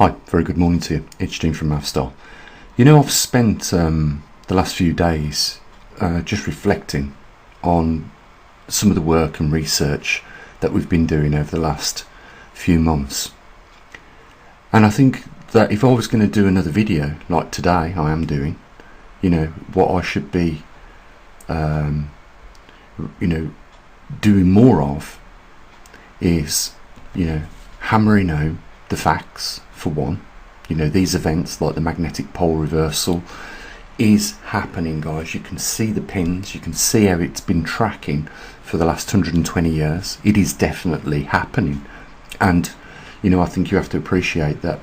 Hi, very good morning to you. It's Dean from maverickstar. You know, I've spent the last few days just reflecting on some of the work and research that we've been doing over the last few months. And I think that if I was going to do another video like today, I am doing, you know, what I should be, doing more of is, hammering home the facts. For one, these events like the magnetic pole reversal is happening, guys. You can see the pins, you can see how it's been tracking for the last 120 years. It is definitely happening, and I think you have to appreciate that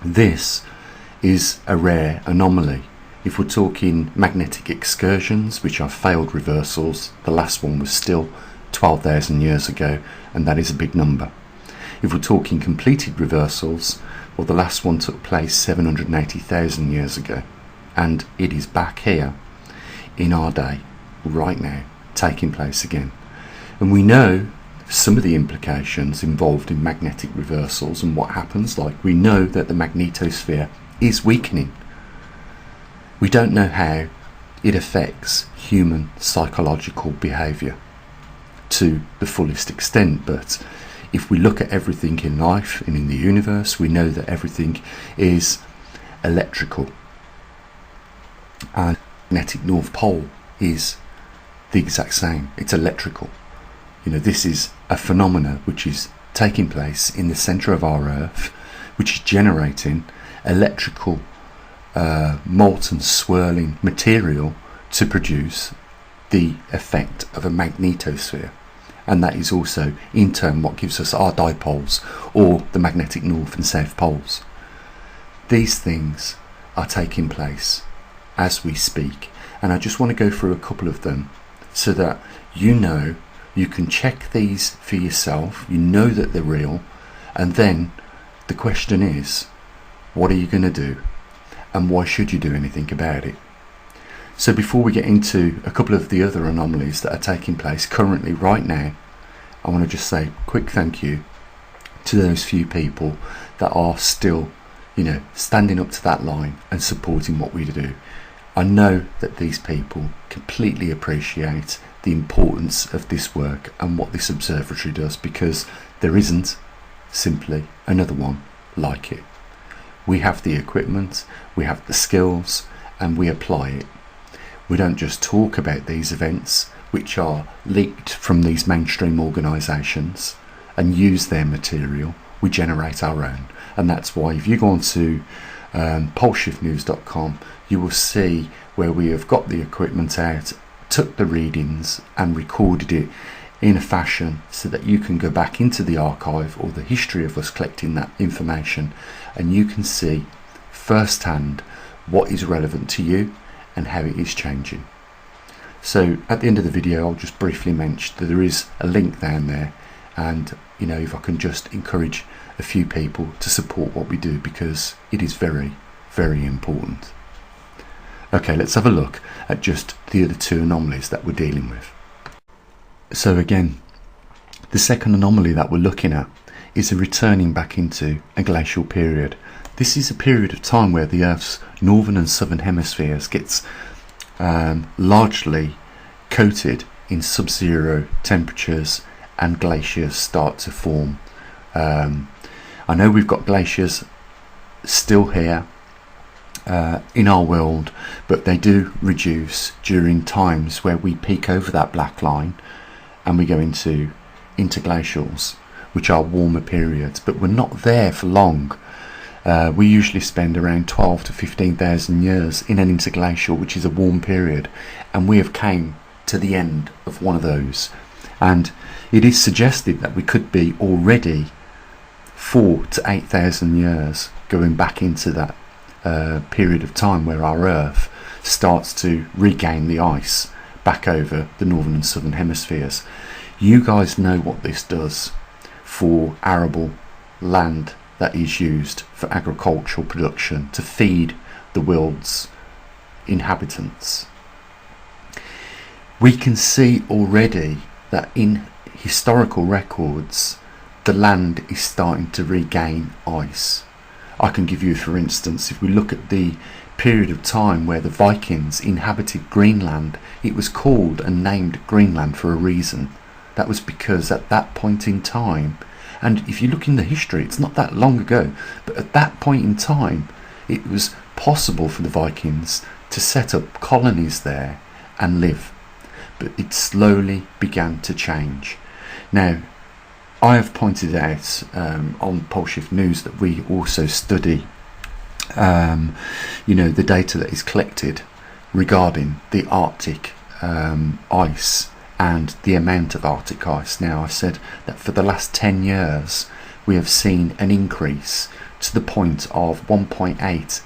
this is a rare anomaly. If we're talking magnetic excursions, which are failed reversals, the last one was still 12,000 years ago, and that is a big number. If we're talking completed reversals, well, the last one took place 780,000 years ago, and it is back here in our day, right now, taking place again. And we know some of the implications involved in magnetic reversals and what happens. Like, we know that the magnetosphere is weakening. We don't know how it affects human psychological behaviour to the fullest extent, but if we look at everything in life and in the universe, we know that everything is electrical. And magnetic north pole is the exact same. It's electrical. This is a phenomena which is taking place in the centre of our Earth, which is generating electrical molten swirling material to produce the effect of a magnetosphere. And that is also in turn what gives us our dipoles, or the magnetic north and south poles. These things are taking place as we speak, and I just want to go through a couple of them so that you can check these for yourself, that they're real, and then the question is, what are you going to do, and why should you do anything about it? So before we get into a couple of the other anomalies that are taking place currently right now, I want to just say a quick thank you to those few people that are still, standing up to that line and supporting what we do. I know that these people completely appreciate the importance of this work and what this observatory does, because there isn't simply another one like it. We have the equipment, we have the skills, and we apply it. We don't just talk about these events which are leaked from these mainstream organisations and use their material. We generate our own, and that's why if you go on to poleshiftnews.com, you will see where we have got the equipment out, took the readings and recorded it in a fashion so that you can go back into the archive or the history of us collecting that information, and you can see firsthand what is relevant to you and how it is changing. So at the end of the video, I'll just briefly mention that there is a link down there, and if I can just encourage a few people to support what we do, because it is very, very important. Okay, let's have a look at just the other two anomalies that we're dealing with. So again, the second anomaly that we're looking at is a returning back into a glacial period. This is a period of time where the Earth's northern and southern hemispheres gets largely coated in sub-zero temperatures, and glaciers start to form. I know we've got glaciers still here in our world, but they do reduce during times where we peak over that black line and we go into interglacials, which are warmer periods, but we're not there for long. We usually spend around 12 to 15,000 years in an interglacial, which is a warm period, and we have came to the end of one of those. And it is suggested that we could be already 4 to 8,000 years going back into that period of time where our Earth starts to regain the ice back over the northern and southern hemispheres. You guys know what this does for arable land that is used for agricultural production to feed the world's inhabitants. We can see already that in historical records the land is starting to regain ice. I can give you, for instance, if we look at the period of time where the Vikings inhabited Greenland, it was called and named Greenland for a reason. That was because at that point in time, and if you look in the history, it's not that long ago, but at that point in time, it was possible for the Vikings to set up colonies there and live. But it slowly began to change. Now, I have pointed out on Pole Shift News that we also study the data that is collected regarding the Arctic ice and the amount of Arctic ice. Now, I said that for the last 10 years we have seen an increase to the point of 1.8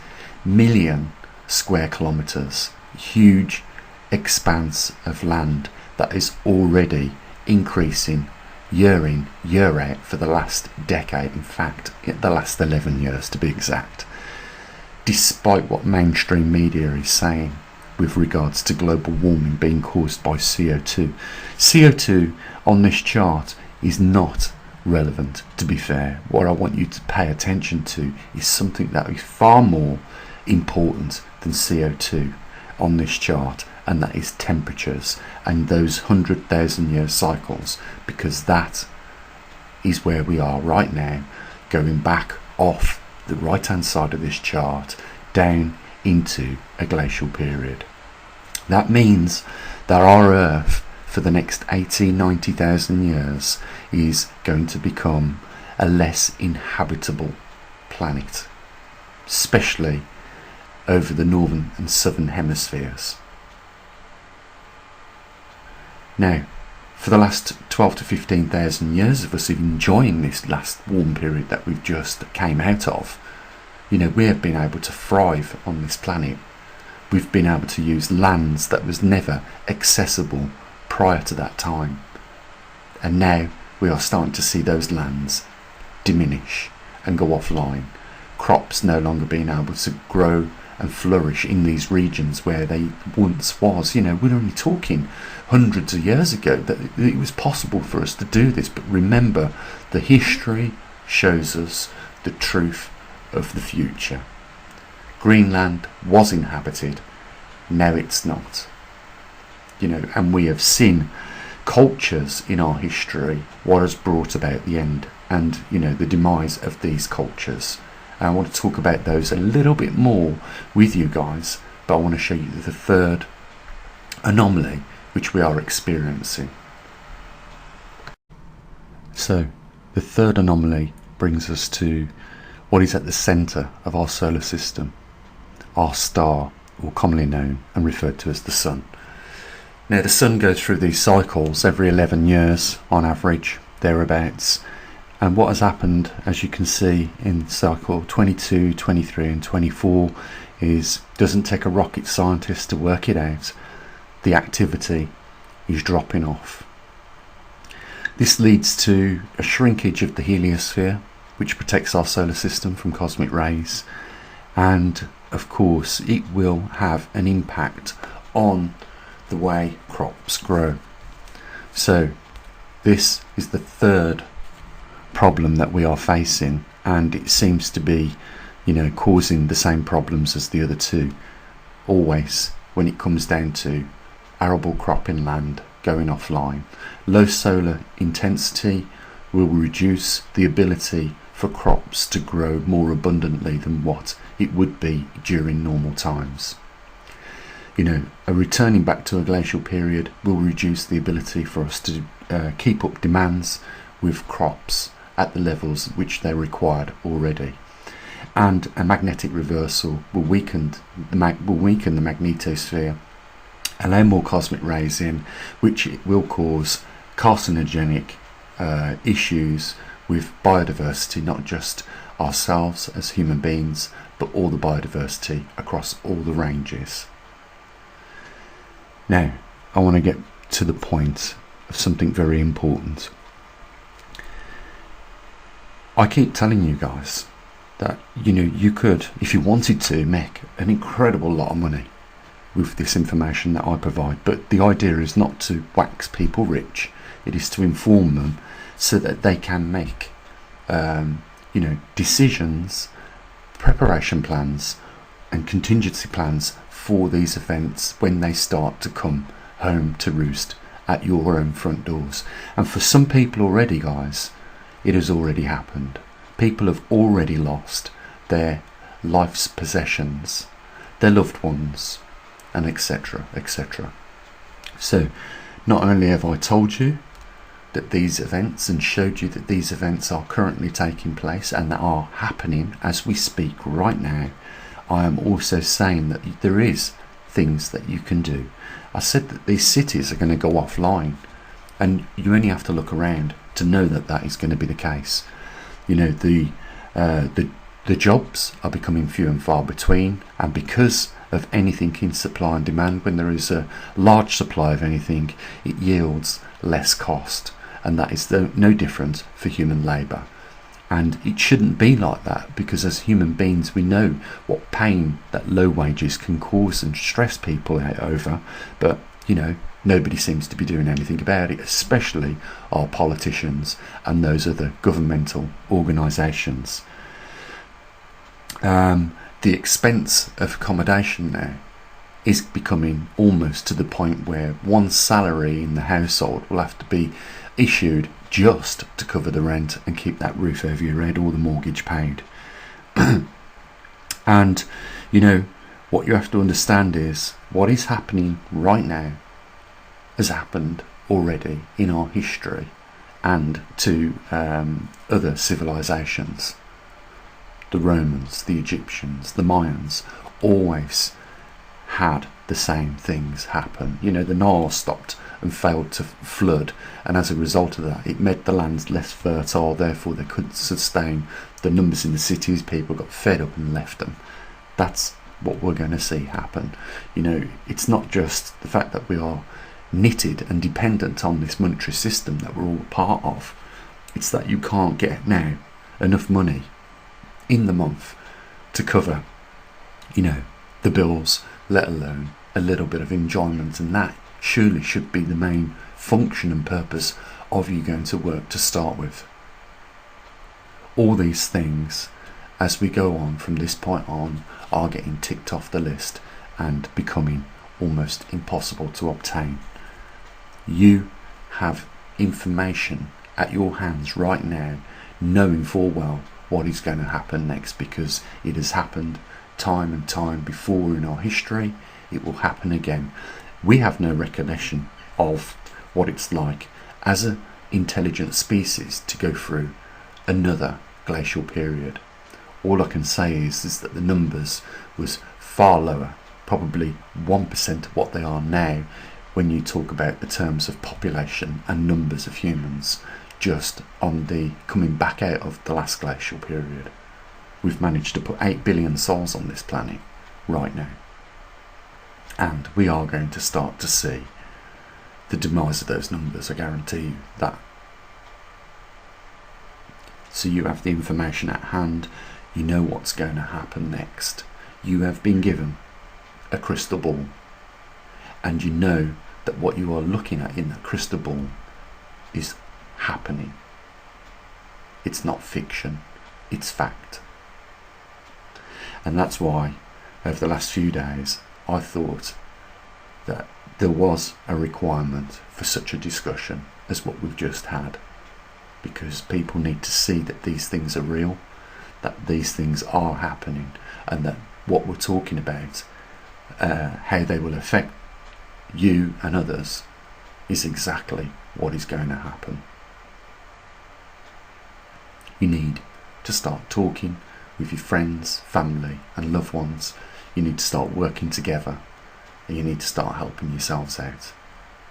million square kilometres, huge expanse of land that is already increasing year in, year out for the last decade, in fact the last 11 years to be exact, despite what mainstream media is saying with regards to global warming being caused by CO2. CO2 on this chart is not relevant, to be fair. What I want you to pay attention to is something that is far more important than CO2 on this chart, and that is temperatures and those 100,000 year cycles, because that is where we are right now, going back off the right hand side of this chart down into a glacial period. That means that our Earth for the next 90,000 years is going to become a less inhabitable planet, especially over the northern and southern hemispheres. Now, for the last 12 to 15,000 years of us enjoying this last warm period that we've just came out of, we have been able to thrive on this planet. We've been able to use lands that was never accessible prior to that time. And now we are starting to see those lands diminish and go offline. Crops no longer being able to grow and flourish in these regions where they once was. We're only talking hundreds of years ago that it was possible for us to do this. But remember, the history shows us the truth of the future. Greenland was inhabited, now it's not. And we have seen cultures in our history, what has brought about the end and the demise of these cultures. And I want to talk about those a little bit more with you guys, but I want to show you the third anomaly which we are experiencing. So the third anomaly brings us to what is at the centre of our solar system, our star, or commonly known and referred to as the Sun. Now, the Sun goes through these cycles every 11 years on average, thereabouts. And what has happened, as you can see in cycle 22, 23 and 24, doesn't take a rocket scientist to work it out. The activity is dropping off. This leads to a shrinkage of the heliosphere, which protects our solar system from cosmic rays. And of course, it will have an impact on the way crops grow. So this is the third problem that we are facing, and it seems to be causing the same problems as the other two, always when it comes down to arable cropping land going offline. Low solar intensity will reduce the ability for crops to grow more abundantly than what it would be during normal times. A returning back to a glacial period will reduce the ability for us to keep up demands with crops at the levels which they're required already. And a magnetic reversal will weaken the magnetosphere, allow more cosmic rays in, which will cause carcinogenic issues with biodiversity, not just ourselves as human beings, but all the biodiversity across all the ranges. Now, I want to get to the point of something very important. I keep telling you guys that you could, if you wanted to, make an incredible lot of money with this information that I provide, but the idea is not to wax people rich. It is to inform them so that they can make decisions preparation plans and contingency plans for these events when they start to come home to roost at your own front doors. And for some people already, guys, it has already happened. People have already lost their life's possessions, their loved ones, and etc, etc. So not only have I told you that these events and showed you that these events are currently taking place and that are happening as we speak right now, I am also saying that there is things that you can do. I said that these cities are going to go offline, and you only have to look around to know that that is going to be the case. You know, the jobs are becoming few and far between, and because of anything in supply and demand, when there is a large supply of anything, it yields less cost, and that is no different for human labour. And it shouldn't be like that, because as human beings we know what pain that low wages can cause and stress people out over, but you know, nobody seems to be doing anything about it, especially our politicians and those other governmental organisations. The expense of accommodation now is becoming almost to the point where one salary in the household will have to be issued just to cover the rent and keep that roof over your head or the mortgage paid. And you know, what you have to understand is what is happening right now has happened already in our history and to other civilizations. The Romans, the Egyptians, the Mayans always had the same things happen. You know, the Nile stopped and failed to flood, and as a result of that it made the lands less fertile, therefore they couldn't sustain the numbers in the cities. People got fed up and left them. That's what we're going to see happen. You know, it's not just the fact that we are knitted and dependent on this monetary system that we're all part of, it's that you can't get now enough money in the month to cover, you know, the bills, let alone a little bit of enjoyment. And that surely should be the main function and purpose of you going to work to start with. All these things, as we go on from this point on, are getting ticked off the list and becoming almost impossible to obtain. You have information at your hands right now, knowing full well what is going to happen next, because it has happened time and time before in our history. It will happen again. We have no recollection of what it's like as an intelligent species to go through another glacial period. All I can say is that the numbers was far lower, probably 1% of what they are now when you talk about the terms of population and numbers of humans. Just on the coming back out of the last glacial period, we've managed to put 8 billion souls on this planet right now, and we are going to start to see the demise of those numbers, I guarantee you that. So you have the information at hand, you know what's going to happen next, you have been given a crystal ball, and you know that what you are looking at in that crystal ball is happening. It's not fiction, it's fact. And that's why over the last few days I thought that there was a requirement for such a discussion as what we've just had, because people need to see that these things are real, that these things are happening, and that what we're talking about, how they will affect you and others, is exactly what is going to happen. You need to start talking with your friends, family and loved ones. You need to start working together, and you need to start helping yourselves out,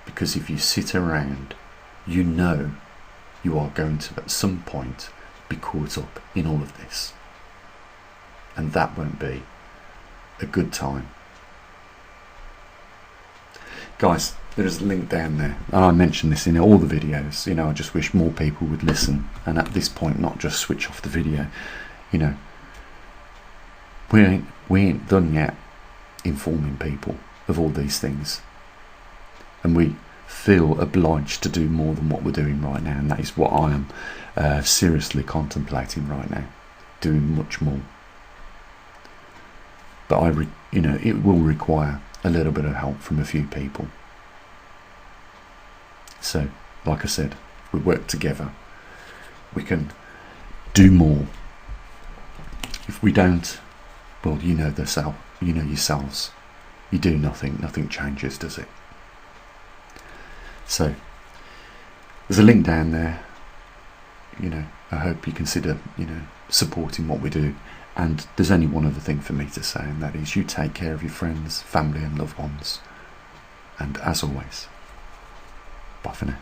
because if you sit around, you know you are going to at some point be caught up in all of this, and that won't be a good time. Guys, there is a link down there, and I mention this in all the videos. You know, I just wish more people would listen, and at this point not just switch off the video. You know, we ain't done yet informing people of all these things, and we feel obliged to do more than what we're doing right now, and that is what I am seriously contemplating right now, doing much more. but it will require a little bit of help from a few people. So, like I said, we work together. We can do more. If we don't, well, you know yourselves. You do nothing changes, does it? So, there's a link down there. I hope you consider, supporting what we do. And there's only one other thing for me to say, and that is you take care of your friends, family and loved ones. And as always, bye for now.